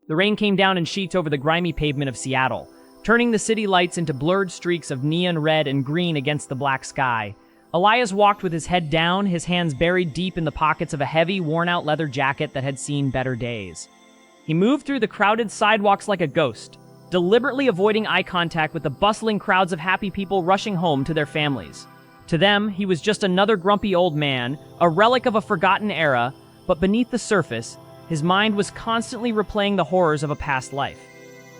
The rain came down in sheets over the grimy pavement of Seattle, turning the city lights into blurred streaks of neon red and green against the black sky. Elias walked with his head down, his hands buried deep in the pockets of a heavy, worn-out leather jacket that had seen better days. He moved through the crowded sidewalks like a ghost, deliberately avoiding eye contact with the bustling crowds of happy people rushing home to their families. To them, he was just another grumpy old man, a relic of a forgotten era, but beneath the surface, his mind was constantly replaying the horrors of a past life.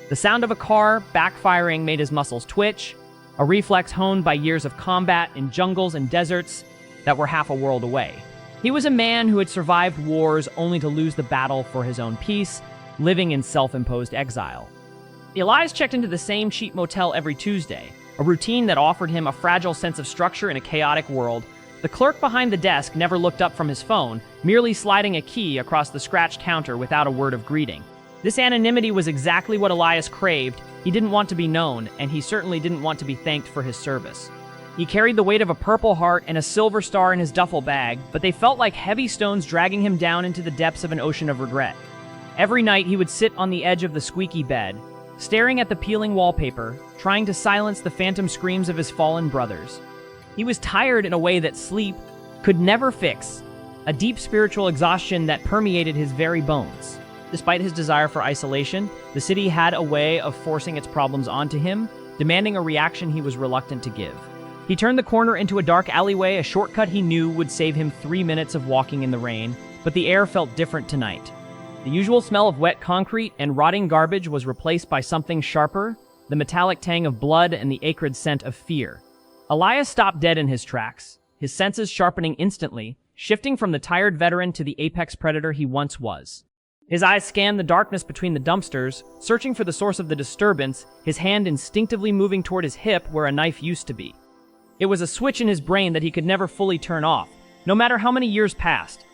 The sound of a car backfiring made his muscles twitch, a reflex honed by years of combat in jungles and deserts that were half a world away. He was a man who had survived wars only to lose the battle for his own peace, living in self-imposed exile. Elias checked into the same cheap motel every Tuesday, a routine that offered him a fragile sense of structure in a chaotic world. The clerk behind the desk never looked up from his phone, merely sliding a key across the scratched counter without a word of greeting. This anonymity was exactly what Elias craved. He didn't want to be known, and he certainly didn't want to be thanked for his service. He carried the weight of a Purple Heart and a silver star in his duffel bag, but they felt like heavy stones dragging him down into the depths of an ocean of regret. Every night he would sit on the edge of the squeaky bed, staring at the peeling wallpaper, trying to silence the phantom screams of his fallen brothers. He was tired in a way that sleep could never fix, a deep spiritual exhaustion that permeated his very bones. Despite his desire for isolation, the city had a way of forcing its problems onto him, demanding a reaction he was reluctant to give. He turned the corner into a dark alleyway, a shortcut he knew would save him 3 minutes of walking in the rain, but the air felt different tonight. The usual smell of wet concrete and rotting garbage was replaced by something sharper, the metallic tang of blood and the acrid scent of fear. Elias stopped dead in his tracks, his senses sharpening instantly, shifting from the tired veteran to the apex predator he once was. His eyes scanned the darkness between the dumpsters, searching for the source of the disturbance, his hand instinctively moving toward his hip where a knife used to be. It was a switch in his brain that he could never fully turn off, no matter how many years passed.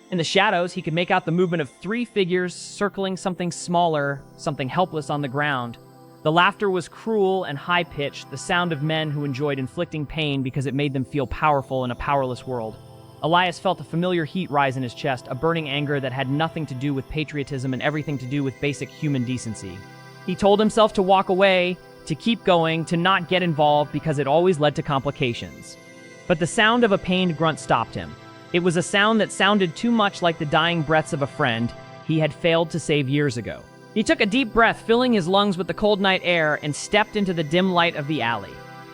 In the shadows, he could make out the movement of 3 figures circling something smaller, something helpless on the ground. The laughter was cruel and high-pitched, the sound of men who enjoyed inflicting pain because it made them feel powerful in a powerless world. Elias felt a familiar heat rise in his chest, a burning anger that had nothing to do with patriotism and everything to do with basic human decency. He told himself to walk away, to keep going, to not get involved because it always led to complications. But the sound of a pained grunt stopped him. It was a sound that sounded too much like the dying breaths of a friend he had failed to save years ago. He took a deep breath, filling his lungs with the cold night air, and stepped into the dim light of the alley.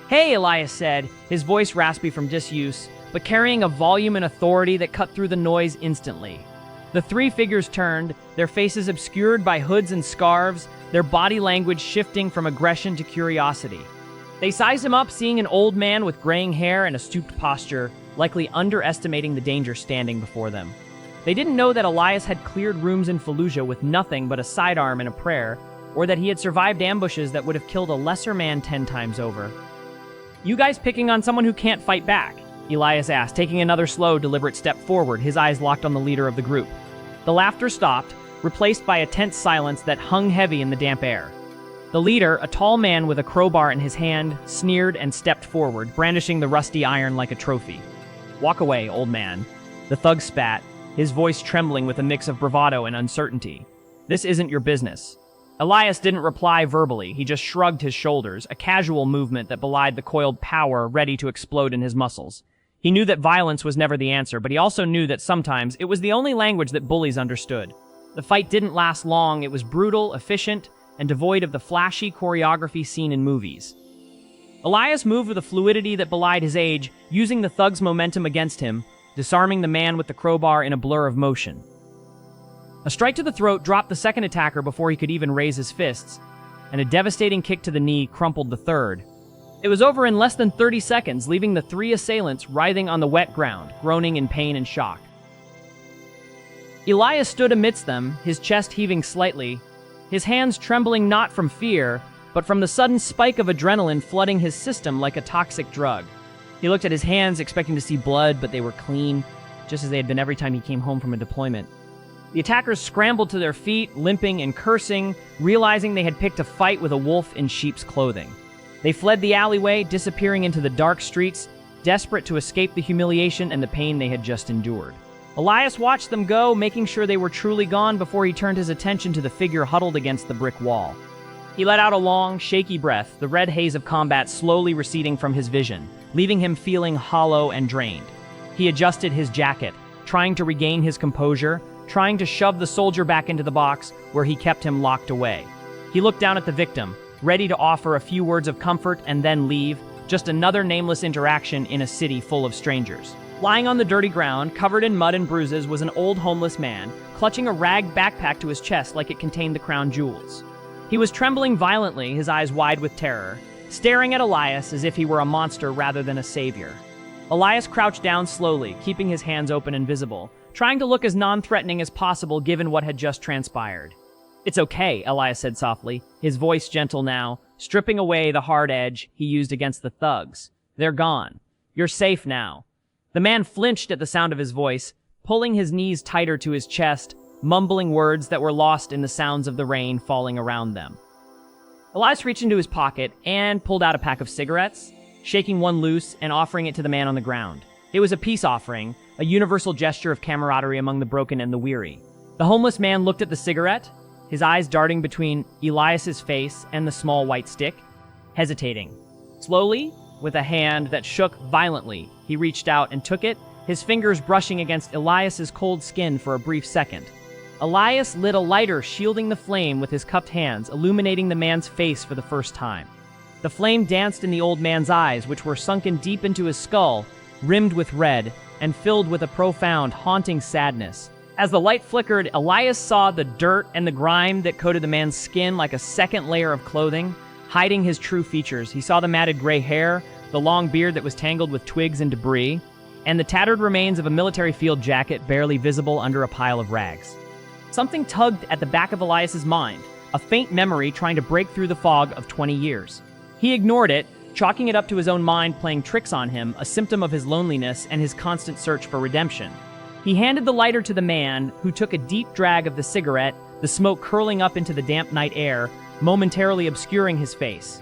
"Hey," Elias said, his voice raspy from disuse, but carrying a volume and authority that cut through the noise instantly. The 3 figures turned, their faces obscured by hoods and scarves, their body language shifting from aggression to curiosity. They sized him up, seeing an old man with graying hair and a stooped posture, likely underestimating the danger standing before them. They didn't know that Elias had cleared rooms in Fallujah with nothing but a sidearm and a prayer, or that he had survived ambushes that would have killed a lesser man 10 times over. "You guys picking on someone who can't fight back?" Elias asked, taking another slow, deliberate step forward, his eyes locked on the leader of the group. The laughter stopped, replaced by a tense silence that hung heavy in the damp air. The leader, a tall man with a crowbar in his hand, sneered and stepped forward, brandishing the rusty iron like a trophy. "Walk away, old man." The thug spat, his voice trembling with a mix of bravado and uncertainty. "This isn't your business." Elias didn't reply verbally, he just shrugged his shoulders, a casual movement that belied the coiled power ready to explode in his muscles. He knew that violence was never the answer, but he also knew that sometimes it was the only language that bullies understood. The fight didn't last long, it was brutal, efficient, and devoid of the flashy choreography seen in movies. Elias moved with a fluidity that belied his age, using the thug's momentum against him, disarming the man with the crowbar in a blur of motion. A strike to the throat dropped the second attacker before he could even raise his fists, and a devastating kick to the knee crumpled the third. It was over in less than 30 seconds, leaving the 3 assailants writhing on the wet ground, groaning in pain and shock. Elias stood amidst them, his chest heaving slightly, his hands trembling not from fear, but from the sudden spike of adrenaline flooding his system like a toxic drug. He looked at his hands, expecting to see blood, but they were clean, just as they had been every time he came home from a deployment. The attackers scrambled to their feet, limping and cursing, realizing they had picked a fight with a wolf in sheep's clothing. They fled the alleyway, disappearing into the dark streets, desperate to escape the humiliation and the pain they had just endured. Elias watched them go, making sure they were truly gone before he turned his attention to the figure huddled against the brick wall. He let out a long, shaky breath, the red haze of combat slowly receding from his vision, leaving him feeling hollow and drained. He adjusted his jacket, trying to regain his composure, trying to shove the soldier back into the box where he kept him locked away. He looked down at the victim, ready to offer a few words of comfort and then leave, just another nameless interaction in a city full of strangers. Lying on the dirty ground, covered in mud and bruises, was an old homeless man, clutching a rag backpack to his chest like it contained the crown jewels. He was trembling violently, his eyes wide with terror, staring at Elias as if he were a monster rather than a savior. Elias crouched down slowly, keeping his hands open and visible, trying to look as non-threatening as possible given what had just transpired. "It's okay," Elias said softly, his voice gentle now, stripping away the hard edge he used against the thugs. "They're gone. You're safe now." The man flinched at the sound of his voice, pulling his knees tighter to his chest, mumbling words that were lost in the sounds of the rain falling around them. Elias reached into his pocket and pulled out a pack of cigarettes, shaking one loose and offering it to the man on the ground. It was a peace offering, a universal gesture of camaraderie among the broken and the weary. The homeless man looked at the cigarette, his eyes darting between Elias's face and the small white stick, hesitating. Slowly, with a hand that shook violently, he reached out and took it, his fingers brushing against Elias's cold skin for a brief second. Elias lit a lighter, shielding the flame with his cupped hands, illuminating the man's face for the first time. The flame danced in the old man's eyes, which were sunken deep into his skull, rimmed with red, and filled with a profound, haunting sadness. As the light flickered, Elias saw the dirt and the grime that coated the man's skin like a second layer of clothing, hiding his true features. He saw the matted gray hair, the long beard that was tangled with twigs and debris, and the tattered remains of a military field jacket barely visible under a pile of rags. Something tugged at the back of Elias's mind, a faint memory trying to break through the fog of 20 years. He ignored it, chalking it up to his own mind playing tricks on him, a symptom of his loneliness and his constant search for redemption. He handed the lighter to the man, who took a deep drag of the cigarette, the smoke curling up into the damp night air, momentarily obscuring his face.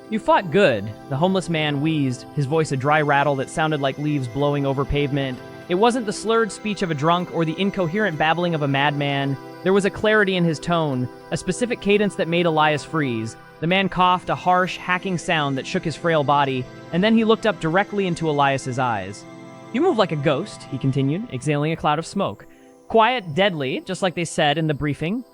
"You fought good," the homeless man wheezed, his voice a dry rattle that sounded like leaves blowing over pavement. It wasn't the slurred speech of a drunk or the incoherent babbling of a madman. There was a clarity in his tone, a specific cadence that made Elias freeze. The man coughed a harsh, hacking sound that shook his frail body, and then he looked up directly into Elias's eyes. "You move like a ghost," he continued, exhaling a cloud of smoke. "Quiet, deadly, just like they said in the briefing."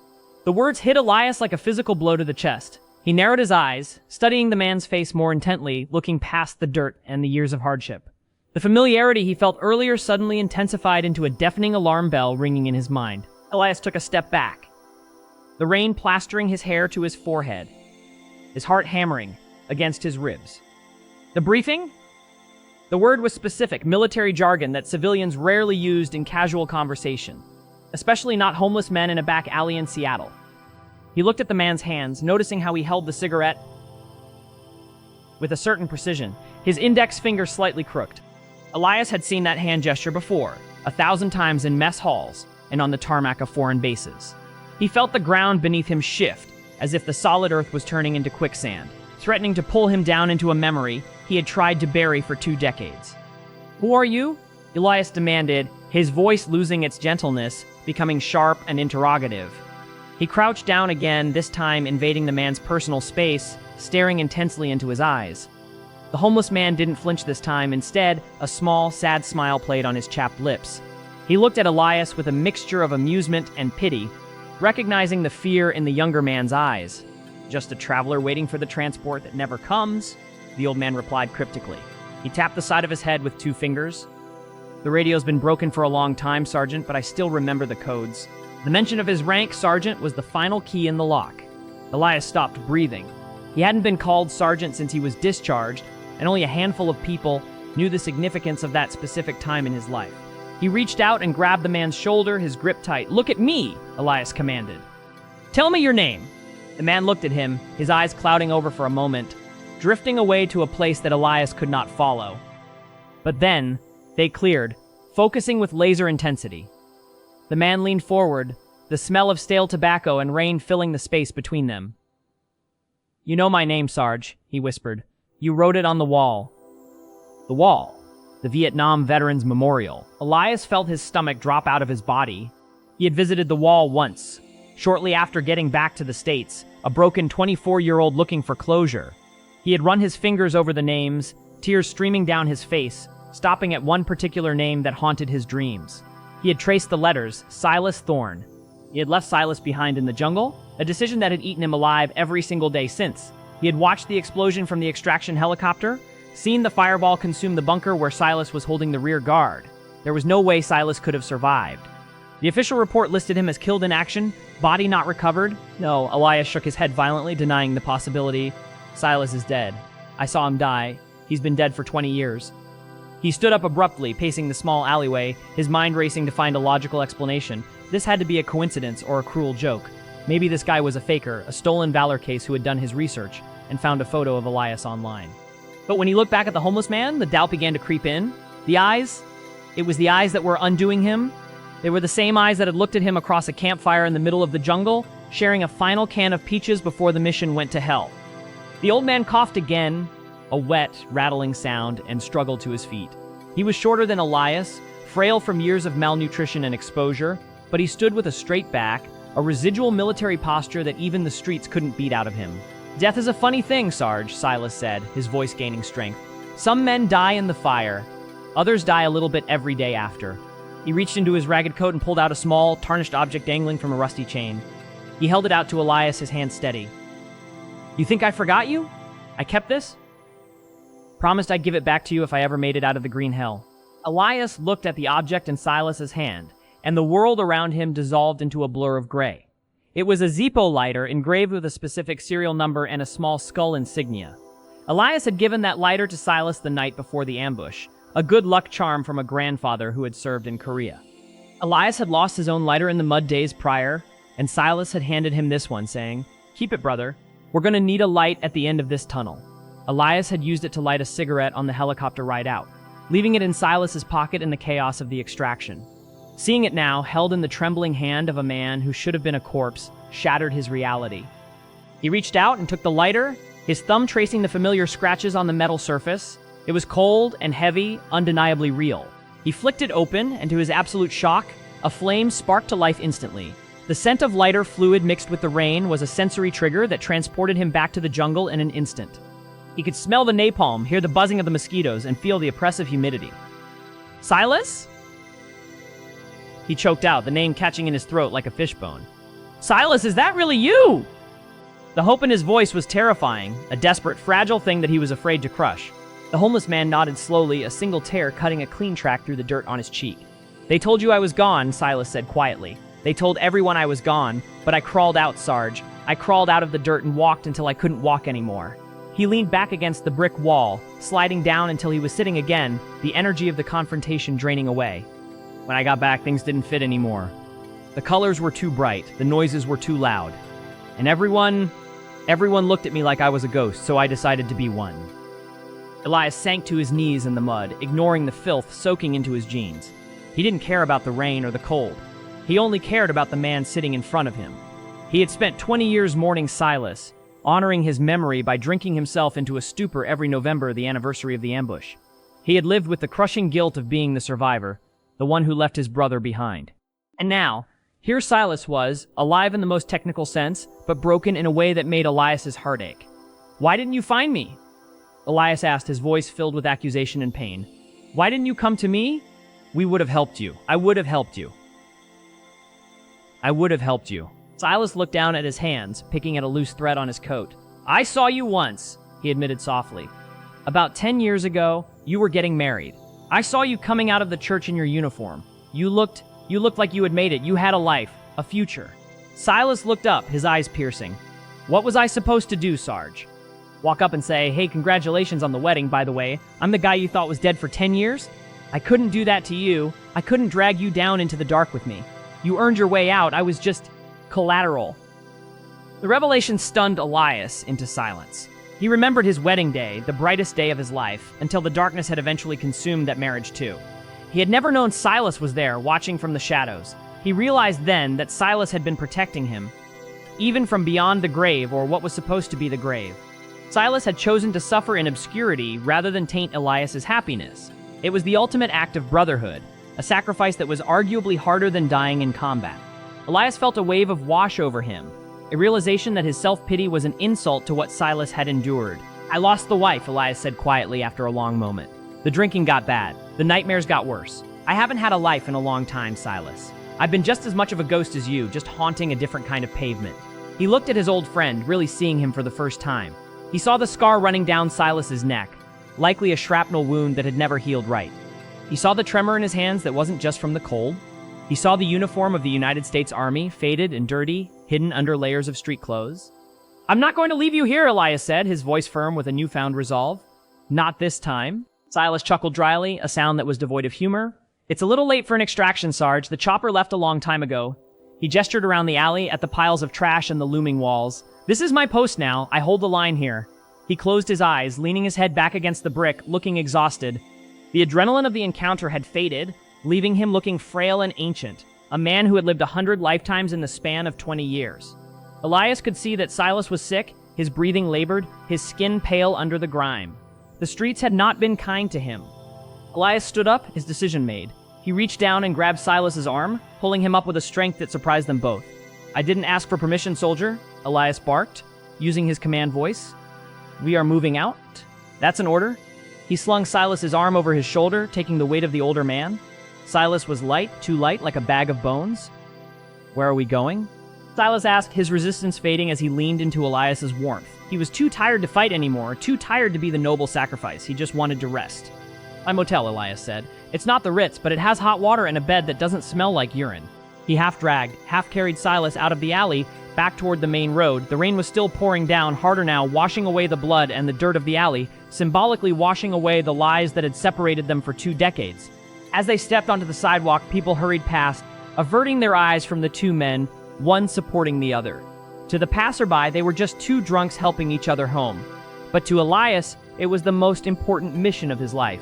The words hit Elias like a physical blow to the chest. He narrowed his eyes, studying the man's face more intently, looking past the dirt and the years of hardship. The familiarity he felt earlier suddenly intensified into a deafening alarm bell ringing in his mind. Elias took a step back, the rain plastering his hair to his forehead, his heart hammering against his ribs. The briefing? The word was specific, military jargon that civilians rarely used in casual conversation, especially not homeless men in a back alley in Seattle. He looked at the man's hands, noticing how he held the cigarette with a certain precision, his index finger slightly crooked. Elias had seen that hand gesture before, 1,000 times in mess halls and on the tarmac of foreign bases. He felt the ground beneath him shift, as if the solid earth was turning into quicksand, threatening to pull him down into a memory he had tried to bury for 2 decades. "Who are you?" Elias demanded, his voice losing its gentleness, becoming sharp and interrogative. He crouched down again, this time invading the man's personal space, staring intensely into his eyes. The homeless man didn't flinch this time. Instead, a small, sad smile played on his chapped lips. He looked at Elias with a mixture of amusement and pity, recognizing the fear in the younger man's eyes. "Just a traveler waiting for the transport that never comes," the old man replied cryptically. He tapped the side of his head with 2 fingers. "The radio's been broken for a long time, Sergeant, but I still remember the codes." The mention of his rank, Sergeant, was the final key in the lock. Elias stopped breathing. He hadn't been called Sergeant since he was discharged, and only a handful of people knew the significance of that specific time in his life. He reached out and grabbed the man's shoulder, his grip tight. "Look at me," Elias commanded. "Tell me your name." The man looked at him, his eyes clouding over for a moment, drifting away to a place that Elias could not follow. But then, they cleared, focusing with laser intensity. The man leaned forward, the smell of stale tobacco and rain filling the space between them. "You know my name, Sarge," he whispered. "You wrote it on the wall." "The wall?" the Vietnam Veterans Memorial. Elias felt his stomach drop out of his body. He had visited the wall once, shortly after getting back to the States, a broken 24-year-old looking for closure. He had run his fingers over the names, tears streaming down his face, stopping at one particular name that haunted his dreams. He had traced the letters, Silas Thorne. He had left Silas behind in the jungle, a decision that had eaten him alive every single day since. He had watched the explosion from the extraction helicopter, seen the fireball consume the bunker where Silas was holding the rear guard. There was no way Silas could have survived. The official report listed him as killed in action, body not recovered. No, Elias shook his head violently, denying the possibility. Silas is dead. I saw him die. He's been dead for 20 years. He stood up abruptly, pacing the small alleyway, his mind racing to find a logical explanation. This had to be a coincidence or a cruel joke. Maybe this guy was a faker, a stolen valor case who had done his research and found a photo of Elias online. But when he looked back at the homeless man, the doubt began to creep in. The eyes? It was the eyes that were undoing him. They were the same eyes that had looked at him across a campfire in the middle of the jungle, sharing a final can of peaches before the mission went to hell. The old man coughed again, a wet, rattling sound, and struggled to his feet. He was shorter than Elias, frail from years of malnutrition and exposure, but he stood with a straight back, a residual military posture that even the streets couldn't beat out of him. Death is a funny thing, Sarge, Silas said, his voice gaining strength. Some men die in the fire. Others die a little bit every day after. He reached into his ragged coat and pulled out a small, tarnished object dangling from a rusty chain. He held it out to Elias, his hand steady. You think I forgot you? I kept this? Promised I'd give it back to you if I ever made it out of the green hell. Elias looked at the object in Silas's hand, and the world around him dissolved into a blur of gray. It was a Zippo lighter engraved with a specific serial number and a small skull insignia. Elias had given that lighter to Silas the night before the ambush, a good luck charm from a grandfather who had served in Korea. Elias had lost his own lighter in the mud days prior, and Silas had handed him this one, saying, "Keep it, brother. We're going to need a light at the end of this tunnel." Elias had used it to light a cigarette on the helicopter ride out, leaving it in Silas's pocket in the chaos of the extraction. Seeing it now, held in the trembling hand of a man who should have been a corpse, shattered his reality. He reached out and took the lighter, his thumb tracing the familiar scratches on the metal surface. It was cold and heavy, undeniably real. He flicked it open, and to his absolute shock, a flame sparked to life instantly. The scent of lighter fluid mixed with the rain was a sensory trigger that transported him back to the jungle in an instant. He could smell the napalm, hear the buzzing of the mosquitoes, and feel the oppressive humidity. Silas? He choked out, the name catching in his throat like a fishbone. Silas, is that really you? The hope in his voice was terrifying, a desperate, fragile thing that he was afraid to crush. The homeless man nodded slowly, a single tear cutting a clean track through the dirt on his cheek. They told you I was gone, Silas said quietly. They told everyone I was gone, but I crawled out, Sarge. I crawled out of the dirt and walked until I couldn't walk anymore. He leaned back against the brick wall, sliding down until he was sitting again, the energy of the confrontation draining away. When I got back, things didn't fit anymore. The colors were too bright, the noises were too loud. And everyone looked at me like I was a ghost, so I decided to be one. Elias sank to his knees in the mud, ignoring the filth soaking into his jeans. He didn't care about the rain or the cold. He only cared about the man sitting in front of him. He had spent 20 years mourning Silas, honoring his memory by drinking himself into a stupor every November, the anniversary of the ambush. He had lived with the crushing guilt of being the survivor, the one who left his brother behind. And now, here Silas was, alive in the most technical sense, but broken in a way that made Elias's heart ache. Why didn't you find me? Elias asked, his voice filled with accusation and pain. Why didn't you come to me? We would have helped you. I would have helped you. I would have helped you. Silas looked down at his hands, picking at a loose thread on his coat. I saw you once, he admitted softly. About 10 years ago, you were getting married. I saw you coming out of the church in your uniform. You looked like you had made it. You had a life, a future. Silas looked up, his eyes piercing. What was I supposed to do, Sarge? Walk up and say, hey, congratulations on the wedding, by the way. I'm the guy you thought was dead for 10 years? I couldn't do that to you. I couldn't drag you down into the dark with me. You earned your way out. I was just collateral. The revelation stunned Elias into silence. He remembered his wedding day, the brightest day of his life, until the darkness had eventually consumed that marriage too. He had never known Silas was there, watching from the shadows. He realized then that Silas had been protecting him, even from beyond the grave, or what was supposed to be the grave. Silas had chosen to suffer in obscurity rather than taint Elias's happiness. It was the ultimate act of brotherhood, a sacrifice that was arguably harder than dying in combat. Elias felt a wave of wash over him, a realization that his self-pity was an insult to what Silas had endured. "I lost the wife," Elias said quietly after a long moment. "The drinking got bad. The nightmares got worse. I haven't had a life in a long time, Silas. I've been just as much of a ghost as you, just haunting a different kind of pavement." He looked at his old friend, really seeing him for the first time. He saw the scar running down Silas's neck, likely a shrapnel wound that had never healed right. He saw the tremor in his hands that wasn't just from the cold. He saw the uniform of the United States Army, faded and dirty, hidden under layers of street clothes. "I'm not going to leave you here," Elias said, his voice firm with a newfound resolve. "Not this time." Silas chuckled dryly, a sound that was devoid of humor. "It's a little late for an extraction, Sarge. The chopper left a long time ago." He gestured around the alley at the piles of trash and the looming walls. "This is my post now. I hold the line here." He closed his eyes, leaning his head back against the brick, looking exhausted. The adrenaline of the encounter had faded, leaving him looking frail and ancient, a man who had lived 100 lifetimes in the span of 20 years. Elias could see that Silas was sick, his breathing labored, his skin pale under the grime. The streets had not been kind to him. Elias stood up, his decision made. He reached down and grabbed Silas's arm, pulling him up with a strength that surprised them both. "I didn't ask for permission, soldier," Elias barked, using his command voice. "We are moving out." "That's an order." He slung Silas's arm over his shoulder, taking the weight of the older man. Silas was light, too light, like a bag of bones. "Where are we going?" Silas asked, his resistance fading as he leaned into Elias's warmth. He was too tired to fight anymore, too tired to be the noble sacrifice. He just wanted to rest. "My motel," Elias said. "It's not the Ritz, but it has hot water and a bed that doesn't smell like urine." He half-dragged, half-carried Silas out of the alley, back toward the main road. The rain was still pouring down, harder now, washing away the blood and the dirt of the alley, symbolically washing away the lies that had separated them for 2 decades. As they stepped onto the sidewalk, people hurried past, averting their eyes from the two men, one supporting the other. To the passerby, they were just two drunks helping each other home. But to Elias, it was the most important mission of his life.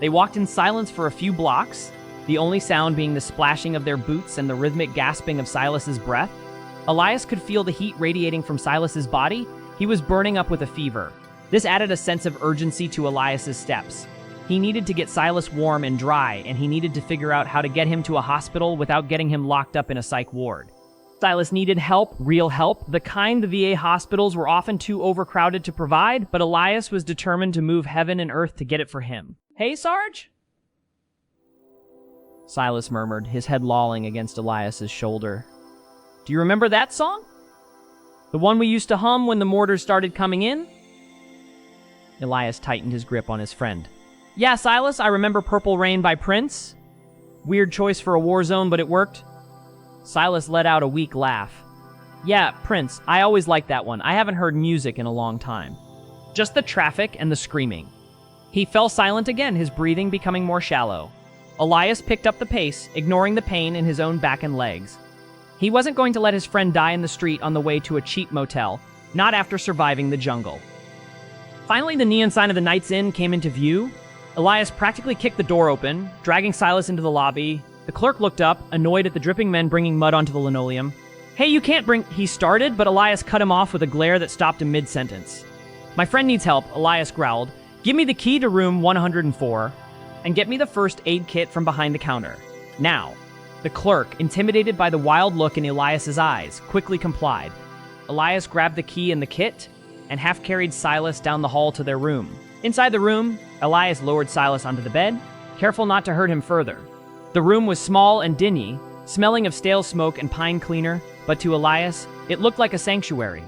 They walked in silence for a few blocks, the only sound being the splashing of their boots and the rhythmic gasping of Silas's breath. Elias could feel the heat radiating from Silas's body. He was burning up with a fever. This added a sense of urgency to Elias's steps. He needed to get Silas warm and dry, and he needed to figure out how to get him to a hospital without getting him locked up in a psych ward. Silas needed help, real help, the kind the VA hospitals were often too overcrowded to provide, but Elias was determined to move heaven and earth to get it for him. "Hey, Sarge?" Silas murmured, his head lolling against Elias's shoulder. "Do you remember that song? The one we used to hum when the mortars started coming in?" Elias tightened his grip on his friend. "Yeah, Silas, I remember Purple Rain by Prince. Weird choice for a war zone, but it worked." Silas let out a weak laugh. "Yeah, Prince, I always liked that one. I haven't heard music in a long time. Just the traffic and the screaming." He fell silent again, his breathing becoming more shallow. Elias picked up the pace, ignoring the pain in his own back and legs. He wasn't going to let his friend die in the street on the way to a cheap motel, not after surviving the jungle. Finally, the neon sign of the Night's Inn came into view. Elias practically kicked the door open, dragging Silas into the lobby. The clerk looked up, annoyed at the dripping men bringing mud onto the linoleum. "Hey, you can't bring—" he started, but Elias cut him off with a glare that stopped him mid-sentence. "My friend needs help," Elias growled. "Give me the key to room 104, and get me the first aid kit from behind the counter. Now." The clerk, intimidated by the wild look in Elias's eyes, quickly complied. Elias grabbed the key and the kit, and half-carried Silas down the hall to their room. Inside the room, Elias lowered Silas onto the bed, careful not to hurt him further. The room was small and dingy, smelling of stale smoke and pine cleaner, but to Elias, it looked like a sanctuary.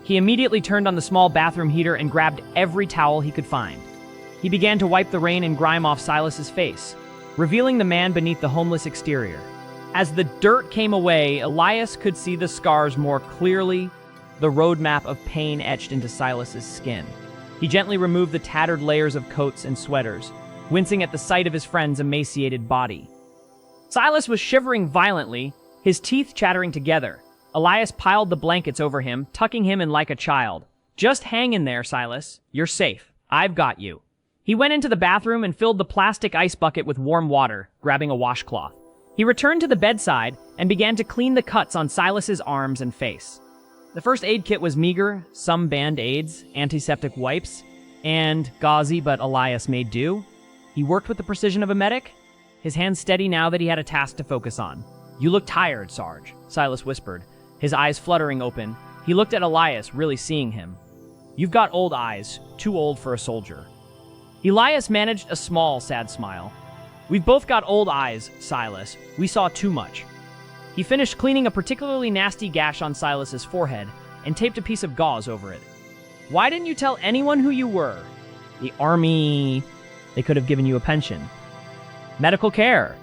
He immediately turned on the small bathroom heater and grabbed every towel he could find. He began to wipe the rain and grime off Silas's face, revealing the man beneath the homeless exterior. As the dirt came away, Elias could see the scars more clearly, the roadmap of pain etched into Silas's skin. He gently removed the tattered layers of coats and sweaters, wincing at the sight of his friend's emaciated body. Silas was shivering violently, his teeth chattering together. Elias piled the blankets over him, tucking him in like a child. "Just hang in there, Silas. You're safe. I've got you." He went into the bathroom and filled the plastic ice bucket with warm water, grabbing a washcloth. He returned to the bedside and began to clean the cuts on Silas's arms and face. The first aid kit was meager, some band-aids, antiseptic wipes, and gauzy, but Elias made do. He worked with the precision of a medic, his hands steady now that he had a task to focus on. "You look tired, Sarge," Silas whispered, his eyes fluttering open. He looked at Elias, really seeing him. "You've got old eyes, too old for a soldier." Elias managed a small, sad smile. "We've both got old eyes, Silas. We saw too much." He finished cleaning a particularly nasty gash on Silas's forehead and taped a piece of gauze over it. "Why didn't you tell anyone who you were?" "The army. They could have given you a pension." "Medical care."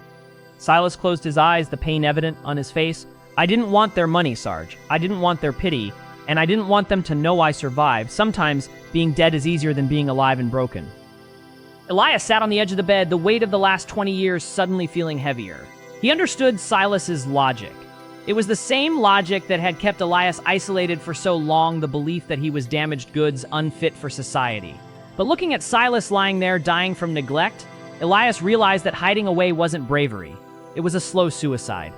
Silas closed his eyes, the pain evident on his face. "I didn't want their money, Sarge. I didn't want their pity, and I didn't want them to know I survived. Sometimes being dead is easier than being alive and broken." Elias sat on the edge of the bed, the weight of the last 20 years suddenly feeling heavier. He understood Silas's logic. It was the same logic that had kept Elias isolated for so long, the belief that he was damaged goods, unfit for society. But looking at Silas lying there dying from neglect, Elias realized that hiding away wasn't bravery. It was a slow suicide.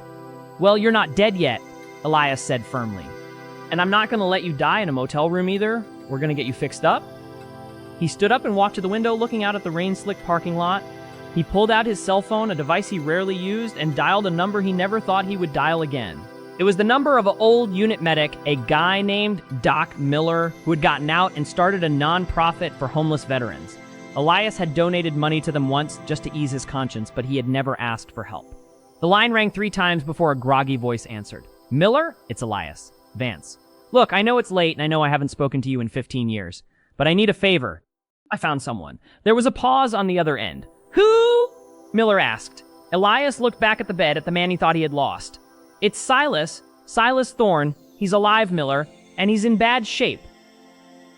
"Well, you're not dead yet," Elias said firmly. "And I'm not going to let you die in a motel room either. We're going to get you fixed up." He stood up and walked to the window, looking out at the rain-slicked parking lot. He pulled out his cell phone, a device he rarely used, and dialed a number he never thought he would dial again. It was the number of an old unit medic, a guy named Doc Miller, who had gotten out and started a non-profit for homeless veterans. Elias had donated money to them once just to ease his conscience, but he had never asked for help. The line rang 3 times before a groggy voice answered. "Miller? It's Elias. Vance. Look, I know it's late and I know I haven't spoken to you in 15 years, but I need a favor. I found someone." There was a pause on the other end. "Who?" Miller asked. Elias looked back at the bed at the man he thought he had lost. "It's Silas. Silas Thorne. He's alive, Miller, and he's in bad shape."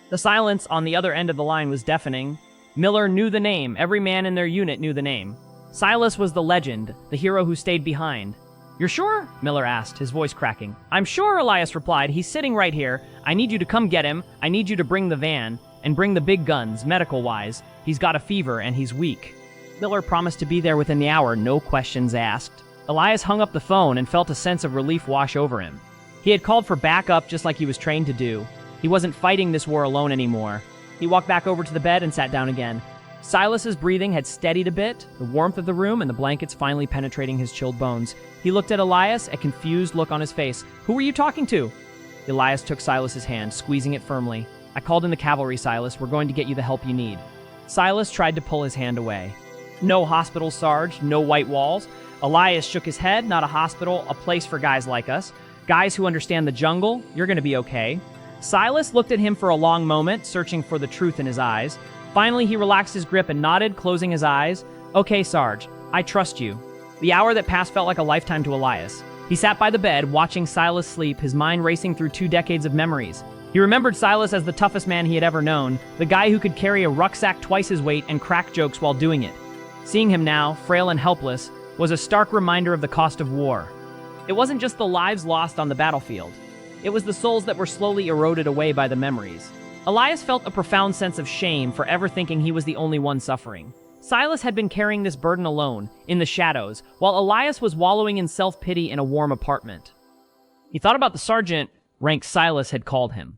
The silence on the other end of the line was deafening. Miller knew the name. Every man in their unit knew the name. Silas was the legend, the hero who stayed behind. "You're sure?" Miller asked, his voice cracking. "I'm sure," Elias replied. "He's sitting right here. I need you to come get him. I need you to bring the van, and bring the big guns, medical-wise. He's got a fever, and he's weak." Miller promised to be there within the hour, no questions asked. Elias hung up the phone and felt a sense of relief wash over him. He had called for backup just like he was trained to do. He wasn't fighting this war alone anymore. He walked back over to the bed and sat down again. Silas's breathing had steadied a bit, the warmth of the room and the blankets finally penetrating his chilled bones. He looked at Elias, a confused look on his face. "Who were you talking to?" Elias took Silas's hand, squeezing it firmly. "I called in the cavalry, Silas. We're going to get you the help you need." Silas tried to pull his hand away. "No hospital, Sarge. No white walls." Elias shook his head. "Not a hospital, a place for guys like us. Guys who understand the jungle. You're going to be okay." Silas looked at him for a long moment, searching for the truth in his eyes. Finally, he relaxed his grip and nodded, closing his eyes. "Okay, Sarge. I trust you." The hour that passed felt like a lifetime to Elias. He sat by the bed, watching Silas sleep, his mind racing through 2 decades of memories. He remembered Silas as the toughest man he had ever known, the guy who could carry a rucksack twice his weight and crack jokes while doing it. Seeing him now, frail and helpless, was a stark reminder of the cost of war. It wasn't just the lives lost on the battlefield. It was the souls that were slowly eroded away by the memories. Elias felt a profound sense of shame for ever thinking he was the only one suffering. Silas had been carrying this burden alone, in the shadows, while Elias was wallowing in self-pity in a warm apartment. He thought about the sergeant rank Silas had called him.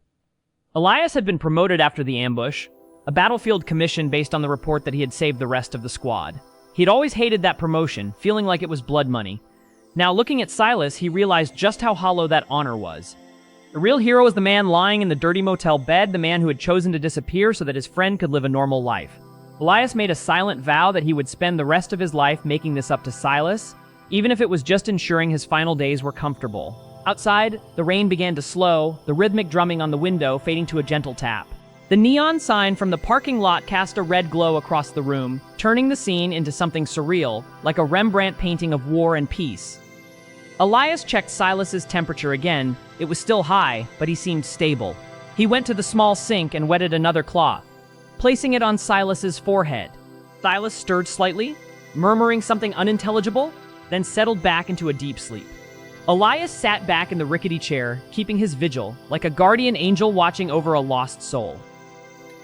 Elias had been promoted after the ambush, a battlefield commission based on the report that he had saved the rest of the squad. He'd always hated that promotion, feeling like it was blood money. Now, looking at Silas, he realized just how hollow that honor was. The real hero was the man lying in the dirty motel bed, the man who had chosen to disappear so that his friend could live a normal life. Elias made a silent vow that he would spend the rest of his life making this up to Silas, even if it was just ensuring his final days were comfortable. Outside, the rain began to slow, the rhythmic drumming on the window fading to a gentle tap. The neon sign from the parking lot cast a red glow across the room, turning the scene into something surreal, like a Rembrandt painting of war and peace. Elias checked Silas's temperature again. It was still high, but he seemed stable. He went to the small sink and wetted another cloth, placing it on Silas's forehead. Silas stirred slightly, murmuring something unintelligible, then settled back into a deep sleep. Elias sat back in the rickety chair, keeping his vigil, like a guardian angel watching over a lost soul.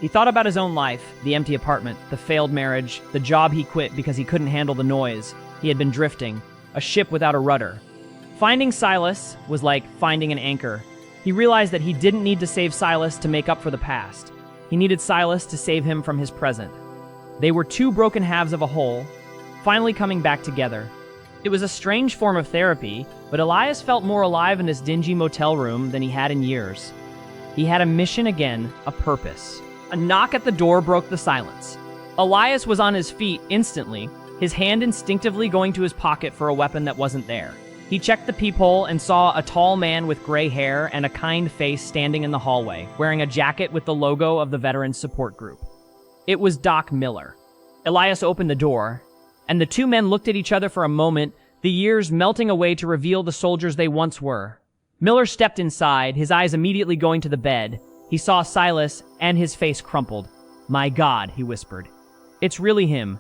He thought about his own life, the empty apartment, the failed marriage, the job he quit because he couldn't handle the noise. He had been drifting, a ship without a rudder. Finding Silas was like finding an anchor. He realized that he didn't need to save Silas to make up for the past. He needed Silas to save him from his present. They were two broken halves of a whole, finally coming back together. It was a strange form of therapy, but Elias felt more alive in this dingy motel room than he had in years. He had a mission again, a purpose. A knock at the door broke the silence. Elias was on his feet instantly, his hand instinctively going to his pocket for a weapon that wasn't there. He checked the peephole and saw a tall man with gray hair and a kind face standing in the hallway, wearing a jacket with the logo of the Veterans Support Group. It was Doc Miller. Elias opened the door, and the two men looked at each other for a moment, the years melting away to reveal the soldiers they once were. Miller stepped inside, his eyes immediately going to the bed. He saw Silas, and his face crumpled. "My God," he whispered. "It's really him."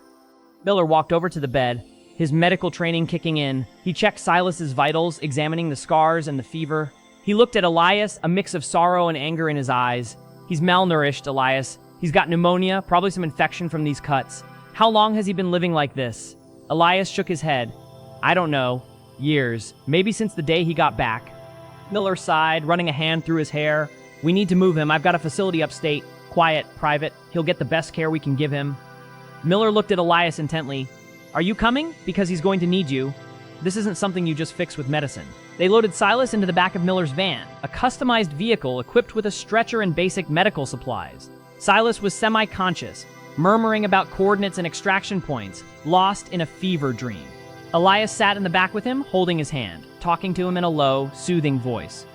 Miller walked over to the bed, his medical training kicking in. He checked Silas's vitals, examining the scars and the fever. He looked at Elias, a mix of sorrow and anger in his eyes. "He's malnourished, Elias. He's got pneumonia, probably some infection from these cuts. How long has he been living like this?" Elias shook his head. "I don't know. Years. Maybe since the day he got back." Miller sighed, running a hand through his hair. "We need to move him. I've got a facility upstate. Quiet, private. He'll get the best care we can give him." Miller looked at Elias intently. "Are you coming? Because he's going to need you. This isn't something you just fix with medicine." They loaded Silas into the back of Miller's van, a customized vehicle equipped with a stretcher and basic medical supplies. Silas was semi-conscious, murmuring about coordinates and extraction points, lost in a fever dream. Elias sat in the back with him, holding his hand, talking to him in a low, soothing voice.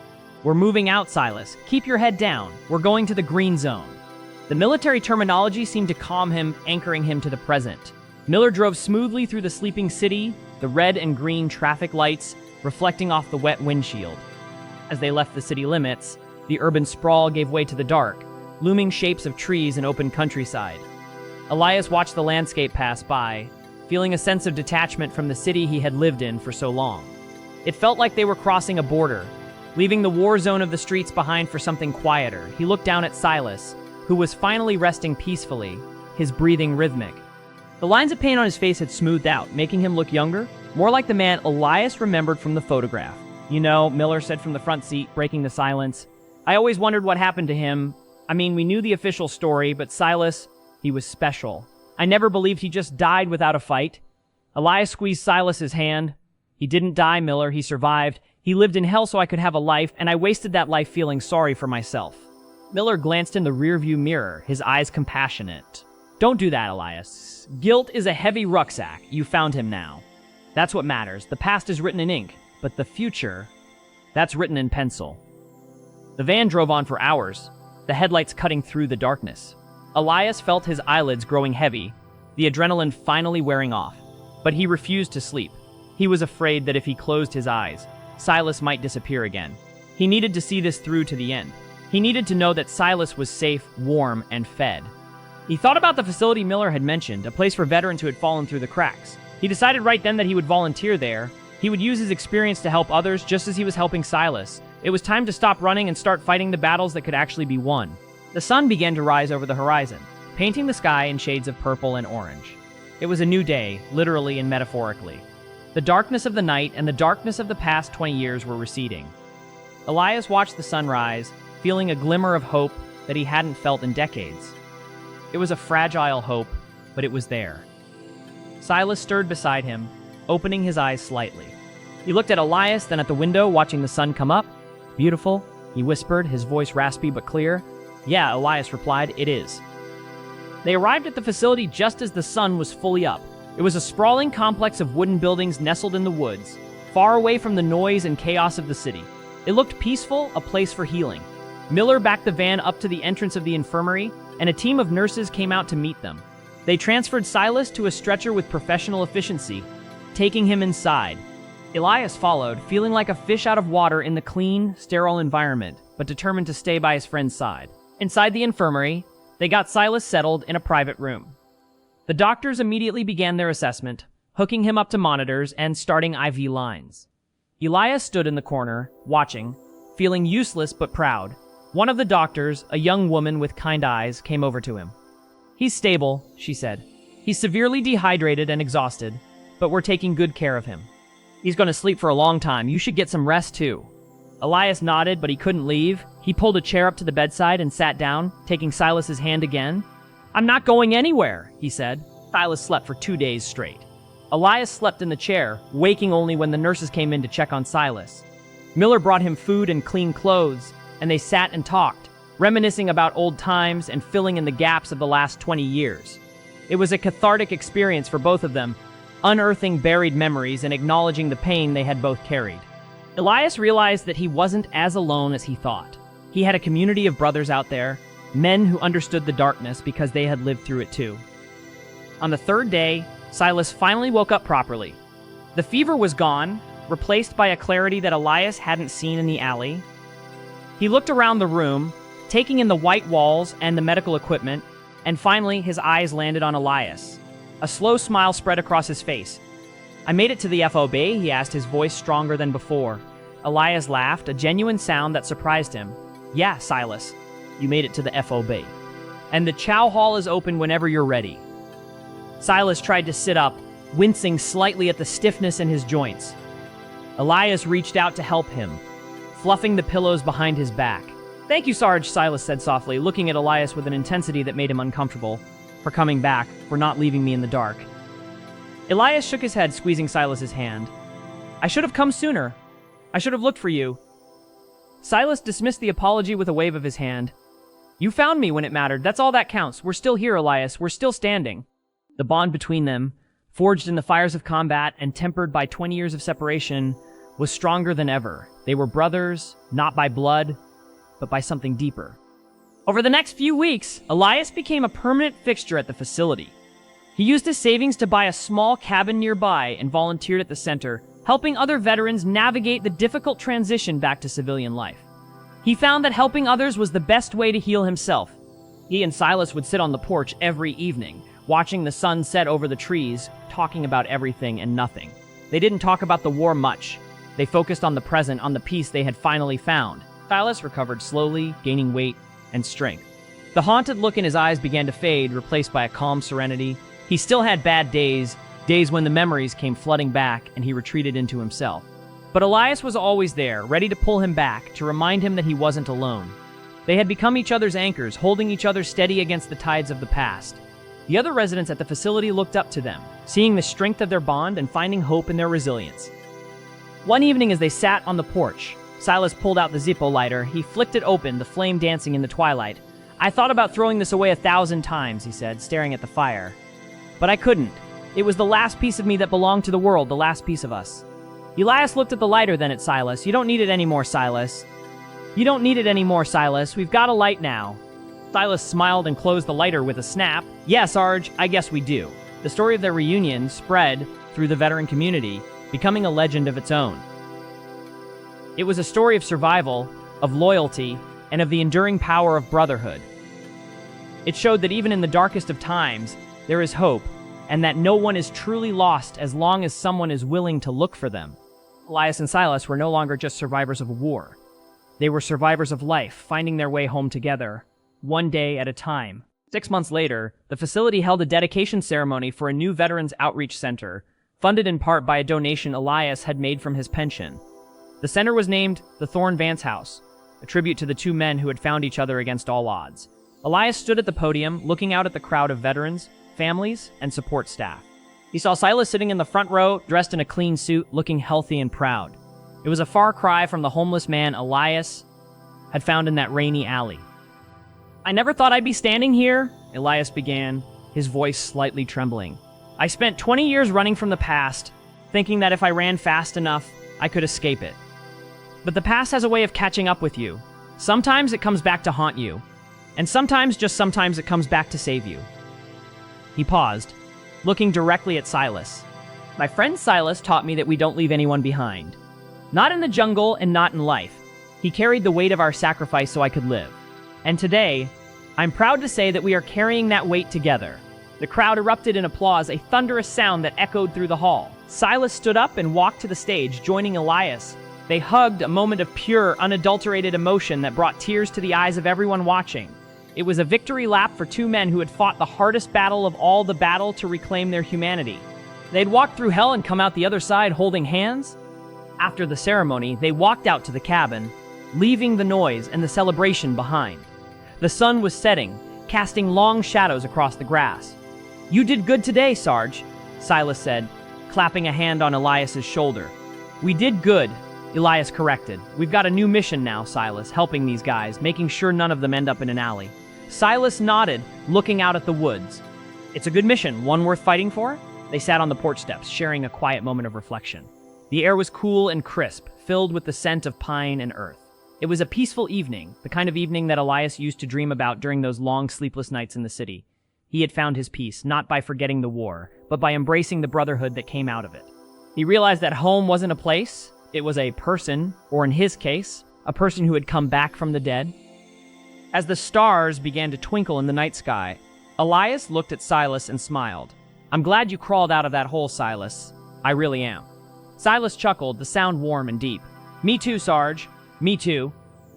"We're moving out, Silas. Keep your head down. We're going to the green zone." The military terminology seemed to calm him, anchoring him to the present. Miller drove smoothly through the sleeping city, the red and green traffic lights reflecting off the wet windshield. As they left the city limits, the urban sprawl gave way to the dark, looming shapes of trees and open countryside. Elias watched the landscape pass by, feeling a sense of detachment from the city he had lived in for so long. It felt like they were crossing a border, leaving the war zone of the streets behind for something quieter. He looked down at Silas, who was finally resting peacefully, his breathing rhythmic. The lines of pain on his face had smoothed out, making him look younger, more like the man Elias remembered from the photograph. "You know," Miller said from the front seat, breaking the silence, "I always wondered what happened to him. I mean, we knew the official story, but Silas, he was special. I never believed he just died without a fight." Elias squeezed Silas's hand. "He didn't die, Miller. He survived. He lived in hell so I could have a life, and I wasted that life feeling sorry for myself." Miller glanced in the rearview mirror, his eyes compassionate. "Don't do that, Elias. Guilt is a heavy rucksack. You found him now. That's what matters. The past is written in ink, but the future, that's written in pencil." The van drove on for hours, the headlights cutting through the darkness. Elias felt his eyelids growing heavy, the adrenaline finally wearing off. But he refused to sleep. He was afraid that if he closed his eyes, Silas might disappear again. He needed to see this through to the end. He needed to know that Silas was safe, warm, and fed. He thought about the facility Miller had mentioned, a place for veterans who had fallen through the cracks. He decided right then that he would volunteer there. He would use his experience to help others just as he was helping Silas. It was time to stop running and start fighting the battles that could actually be won. The sun began to rise over the horizon, painting the sky in shades of purple and orange. It was a new day, literally and metaphorically. The darkness of the night and the darkness of the past 20 years were receding. Elias watched the sun rise, feeling a glimmer of hope that he hadn't felt in decades. It was a fragile hope, but it was there. Silas stirred beside him, opening his eyes slightly. He looked at Elias, then at the window, watching the sun come up. "Beautiful," he whispered, his voice raspy but clear. "Yeah," Elias replied, "it is." They arrived at the facility just as the sun was fully up. It was a sprawling complex of wooden buildings nestled in the woods, far away from the noise and chaos of the city. It looked peaceful, a place for healing. Miller backed the van up to the entrance of the infirmary, and a team of nurses came out to meet them. They transferred Silas to a stretcher with professional efficiency, taking him inside. Elias followed, feeling like a fish out of water in the clean, sterile environment, but determined to stay by his friend's side. Inside the infirmary, they got Silas settled in a private room. The doctors immediately began their assessment, hooking him up to monitors and starting IV lines. Elias stood in the corner, watching, feeling useless but proud. One of the doctors, a young woman with kind eyes, came over to him. "He's stable," she said. "He's severely dehydrated and exhausted, but we're taking good care of him. He's going to sleep for a long time. You should get some rest too." Elias nodded, but he couldn't leave. He pulled a chair up to the bedside and sat down, taking Silas's hand again. "I'm not going anywhere," he said. Silas slept for 2 days straight. Elias slept in the chair, waking only when the nurses came in to check on Silas. Miller brought him food and clean clothes, and they sat and talked, reminiscing about old times and filling in the gaps of the last 20 years. It was a cathartic experience for both of them, unearthing buried memories and acknowledging the pain they had both carried. Elias realized that he wasn't as alone as he thought. He had a community of brothers out there, men who understood the darkness because they had lived through it too. On the third day, Silas finally woke up properly. The fever was gone, replaced by a clarity that Elias hadn't seen in the alley. He looked around the room, taking in the white walls and the medical equipment, and finally his eyes landed on Elias. A slow smile spread across his face. "I made it to the FOB?" he asked, his voice stronger than before. Elias laughed, a genuine sound that surprised him. "Yeah, Silas, you made it to the FOB. And the chow hall is open whenever you're ready." Silas tried to sit up, wincing slightly at the stiffness in his joints. Elias reached out to help him, fluffing the pillows behind his back. "Thank you, Sarge," Silas said softly, looking at Elias with an intensity that made him uncomfortable. "For coming back, for not leaving me in the dark." Elias shook his head, squeezing Silas's hand. "I should have come sooner. I should have looked for you." Silas dismissed the apology with a wave of his hand. "You found me when it mattered. That's all that counts. We're still here, Elias. We're still standing." The bond between them, forged in the fires of combat and tempered by 20 years of separation, was stronger than ever. They were brothers, not by blood, but by something deeper. Over the next few weeks, Elias became a permanent fixture at the facility. He used his savings to buy a small cabin nearby and volunteered at the center, helping other veterans navigate the difficult transition back to civilian life. He found that helping others was the best way to heal himself. He and Silas would sit on the porch every evening, watching the sun set over the trees, talking about everything and nothing. They didn't talk about the war much. They focused on the present, on the peace they had finally found. Silas recovered slowly, gaining weight and strength. The haunted look in his eyes began to fade, replaced by a calm serenity. He still had bad days when the memories came flooding back and he retreated into himself. But Elias was always there, ready to pull him back, to remind him that he wasn't alone. They had become each other's anchors, holding each other steady against the tides of the past. The other residents at the facility looked up to them, seeing the strength of their bond and finding hope in their resilience. One evening as they sat on the porch, Silas pulled out the Zippo lighter. He flicked it open, the flame dancing in the twilight. "I thought about throwing this away 1,000 times, he said, staring at the fire. "But I couldn't. It was the last piece of me that belonged to the world, the last piece of us." Elias looked at the lighter, then at Silas. "You don't need it anymore, Silas. You don't need it anymore, Silas. We've got a light now." Silas smiled and closed the lighter with a snap. "Yeah, Sarge, I guess we do." The story of their reunion spread through the veteran community, becoming a legend of its own. It was a story of survival, of loyalty, and of the enduring power of brotherhood. It showed that even in the darkest of times, there is hope, and that no one is truly lost as long as someone is willing to look for them. Elias and Silas were no longer just survivors of a war. They were survivors of life, finding their way home together, one day at a time. 6 months later, the facility held a dedication ceremony for a new Veterans Outreach Center, funded in part by a donation Elias had made from his pension. The center was named the Thorn Vance House, a tribute to the two men who had found each other against all odds. Elias stood at the podium, looking out at the crowd of veterans, families, and support staff. He saw Silas sitting in the front row, dressed in a clean suit, looking healthy and proud. It was a far cry from the homeless man Elias had found in that rainy alley. "I never thought I'd be standing here," Elias began, his voice slightly trembling. "I spent 20 years running from the past, thinking that if I ran fast enough, I could escape it. But the past has a way of catching up with you. Sometimes it comes back to haunt you, and sometimes, just sometimes, it comes back to save you." He paused, looking directly at Silas. "My friend Silas taught me that we don't leave anyone behind. Not in the jungle and not in life. He carried the weight of our sacrifice so I could live. And today, I'm proud to say that we are carrying that weight together." The crowd erupted in applause, a thunderous sound that echoed through the hall. Silas stood up and walked to the stage, joining Elias. They hugged, a moment of pure, unadulterated emotion that brought tears to the eyes of everyone watching. It was a victory lap for two men who had fought the hardest battle of all, the battle to reclaim their humanity. They'd walked through hell and come out the other side holding hands. After the ceremony, they walked out to the cabin, leaving the noise and the celebration behind. The sun was setting, casting long shadows across the grass. "You did good today, Sarge," Silas said, clapping a hand on Elias's shoulder. "We did good," Elias corrected. "We've got a new mission now, Silas, helping these guys, making sure none of them end up in an alley." Silas nodded, looking out at the woods. "It's a good mission, one worth fighting for?" They sat on the porch steps, sharing a quiet moment of reflection. The air was cool and crisp, filled with the scent of pine and earth. It was a peaceful evening, the kind of evening that Elias used to dream about during those long, sleepless nights in the city. He had found his peace, not by forgetting the war, but by embracing the brotherhood that came out of it. He realized that home wasn't a place, it was a person, or in his case, a person who had come back from the dead. As the stars began to twinkle in the night sky, Elias looked at Silas and smiled. "I'm glad you crawled out of that hole, Silas. I really am." Silas chuckled, the sound warm and deep. "Me too, Sarge. Me too."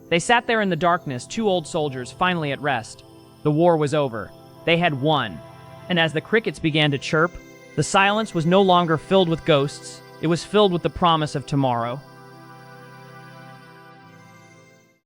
They sat there in the darkness, two old soldiers finally at rest. The war was over. They had won. And as the crickets began to chirp, the silence was no longer filled with ghosts. It was filled with the promise of tomorrow.